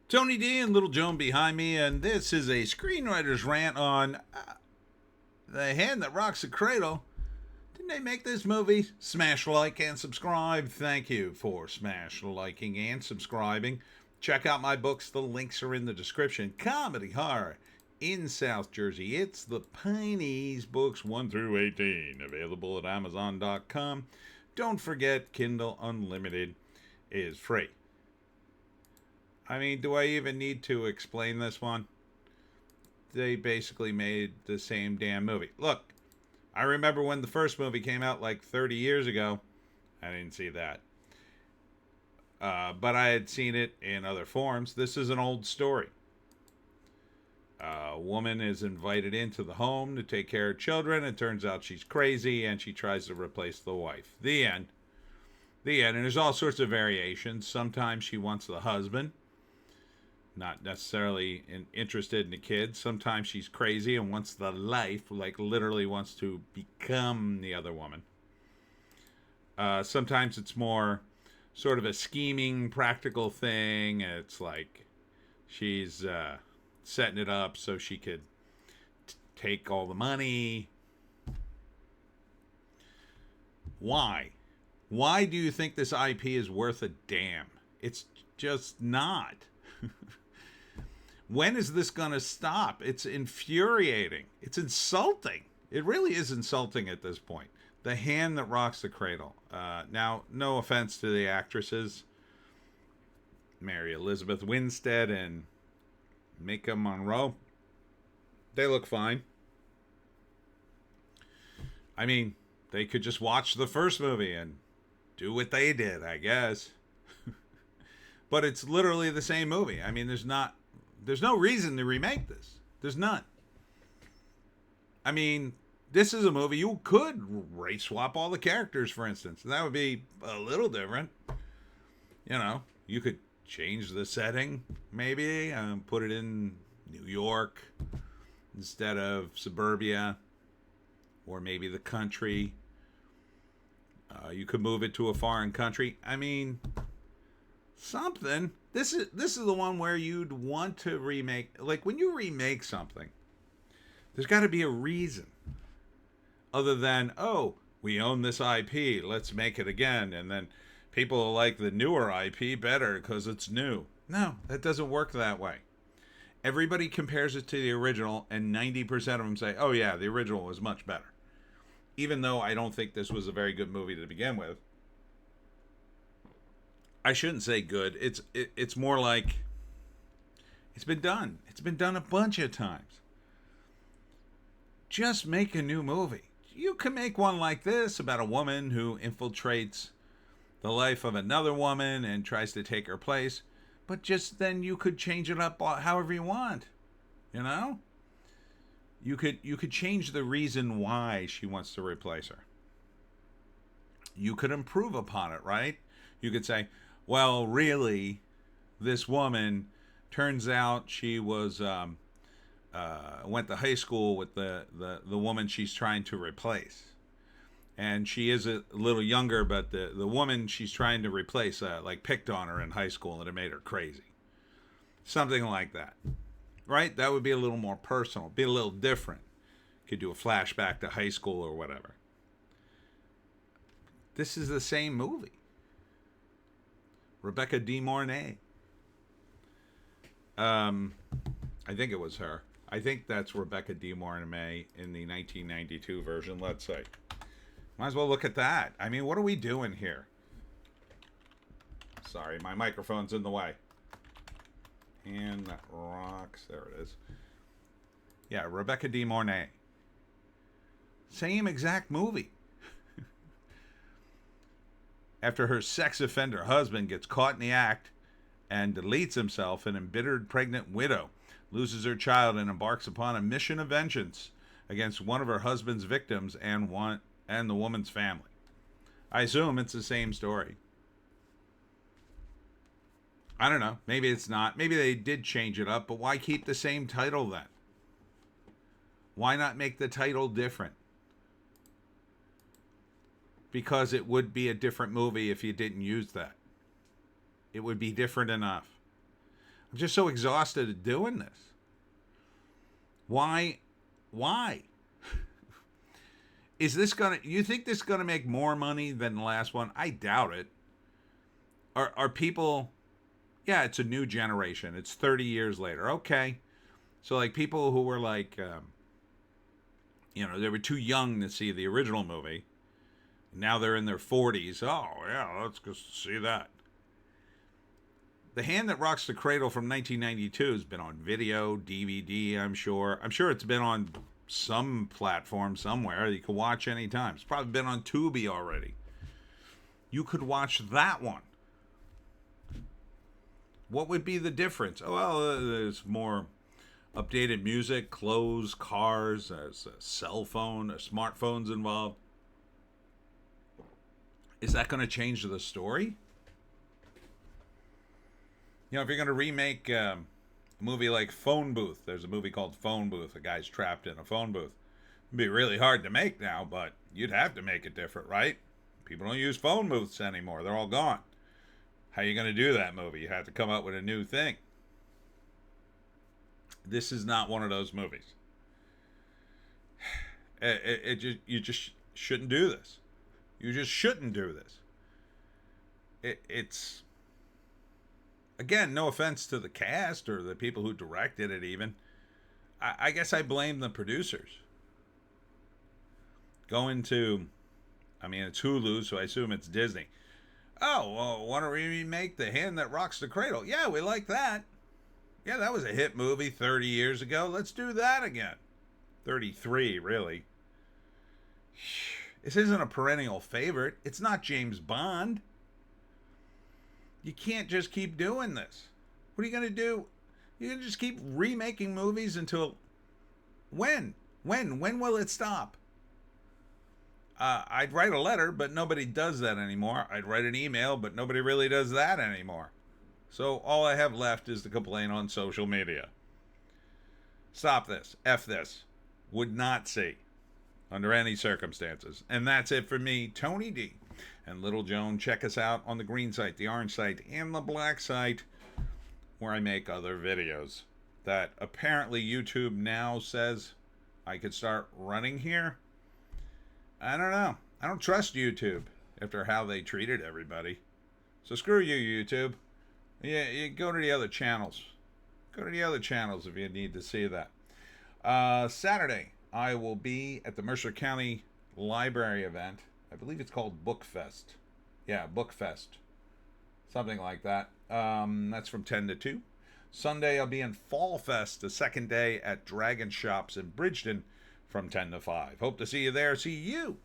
Tony D and Little Joan behind me, and this is a screenwriter's rant on The Hand That Rocks the Cradle. Didn't they make this movie? Smash like and subscribe. Thank you for smash liking and subscribing. Check out my books. The links are in the description. Comedy horror in South Jersey. It's the Pineys books 1 through 18. Available at Amazon.com. Don't forget, Kindle Unlimited is free. I mean, do I even need to explain this one? They basically made the same damn movie. Look, I remember when the first movie came out like 30 years ago. I didn't see that. But I had seen it in other forms. This is an old story. A woman is invited into the home to take care of children. It turns out she's crazy and she tries to replace the wife. The end. The end. And there's all sorts of variations. Sometimes she wants the husband, not necessarily interested in the kids. Sometimes she's crazy and wants the life, like literally wants to become the other woman. Sometimes it's more sort of a scheming, practical thing. It's like she's setting it up so she could take all the money. Why? Why do you think this IP is worth a damn? It's just not. When is this going to stop? It's infuriating. It's insulting. It really is insulting at this point. The Hand That Rocks the Cradle. Now, no offense to the actresses, Mary Elizabeth Winstead and Mika Monroe. They look fine. I mean, they could just watch the first movie and do what they did, I guess. But it's literally the same movie. I mean, there's no reason to remake this. There's none. I mean, this is a movie you could race swap all the characters, for instance. That would be a little different. You know, you could change the setting, maybe, put it in New York instead of suburbia, or maybe the country. You could move it to a foreign country. I mean, something. This is the one where you'd want to remake. Like, when you remake something, there's got to be a reason other than, oh, we own this IP, let's make it again, and then people like the newer IP better because it's new. No, that doesn't work that way. Everybody compares it to the original, and 90% of them say, oh yeah, the original was much better. Even though I don't think this was a very good movie to begin with. I shouldn't say good. It's more like it's been done. It's been done a bunch of times. Just make a new movie. You can make one like this about a woman who infiltrates the life of another woman and tries to take her place, but just then you could change it up however you want. You know? You could change the reason why she wants to replace her. You could improve upon it, right? You could say, well, really, this woman, turns out she was went to high school with the woman she's trying to replace. And she is a little younger, but the woman she's trying to replace like picked on her in high school and it made her crazy. Something like that. Right? That would be a little more personal, be a little different. Could do a flashback to high school or whatever. This is the same movie. Rebecca De Mornay. I think it was her. I think that's Rebecca De Mornay in the 1992 version, let's say. Might as well look at that. I mean, what are we doing here? Sorry, my microphone's in the way. And that rocks. There it is. Yeah, Rebecca De Mornay. Same exact movie. After her sex offender husband gets caught in the act and deletes himself, an embittered pregnant widow loses her child and embarks upon a mission of vengeance against one of her husband's victims and the woman's family. I assume it's the same story. I don't know. Maybe it's not. Maybe they did change it up, but why keep the same title then? Why not make the title different? Because it would be a different movie if you didn't use that. It would be different enough. I'm just so exhausted of doing this. Why? Why? Is this gonna? You think this is gonna make more money than the last one? I doubt it. Are people? Yeah, it's a new generation. It's 30 years later. Okay, so like people who were like, they were too young to see the original movie. Now they're in their 40s. Oh yeah, let's go see that. The Hand That Rocks the Cradle from 1992 has been on video, DVD. I'm sure. I'm sure it's been on some platform somewhere you can watch anytime. It's probably been on Tubi already. You could watch that one. What would be the difference? Oh, well, there's more updated music, clothes, cars, there's a cell phone, smartphones involved. Is that going to change the story? If you're going to remake a movie like Phone Booth, there's a movie called Phone Booth. A guy's trapped in a phone booth. It'd be really hard to make now, but you'd have to make it different, right? People don't use phone booths anymore. They're all gone. How are you going to do that movie? You have to come up with a new thing. This is not one of those movies. You just shouldn't do this. You just shouldn't do this. It's... Again, no offense to the cast or the people who directed it even. I guess I blame the producers. Going to... it's Hulu, so I assume it's Disney. Oh, well, why don't we remake The Hand That Rocks the Cradle? Yeah, we like that. Yeah, that was a hit movie 30 years ago. Let's do that again. 33, really. This isn't a perennial favorite. It's not James Bond. You can't just keep doing this. What are you going to do? You're going to just keep remaking movies until... When? When will it stop? I'd write a letter, but nobody does that anymore. I'd write an email, but nobody really does that anymore. So all I have left is to complain on social media. Stop this. F this. Would not see. Under any circumstances. And that's it for me, Tony D. And Little Joan. Check us out on the green site, the orange site, and the black site, where I make other videos that apparently YouTube now says I could start running here. I don't know. I don't trust YouTube after how they treated everybody. So screw you, YouTube. Yeah, you go to the other channels. Go to the other channels if you need to see that. Saturday, I will be at the Mercer County Library event. I believe it's called Bookfest. Yeah, Bookfest. Something like that. That's from 10 to 2. Sunday, I'll be in Fall Fest, the second day at Dragon Shops in Bridgeton from 10 to 5. Hope to see you there. See you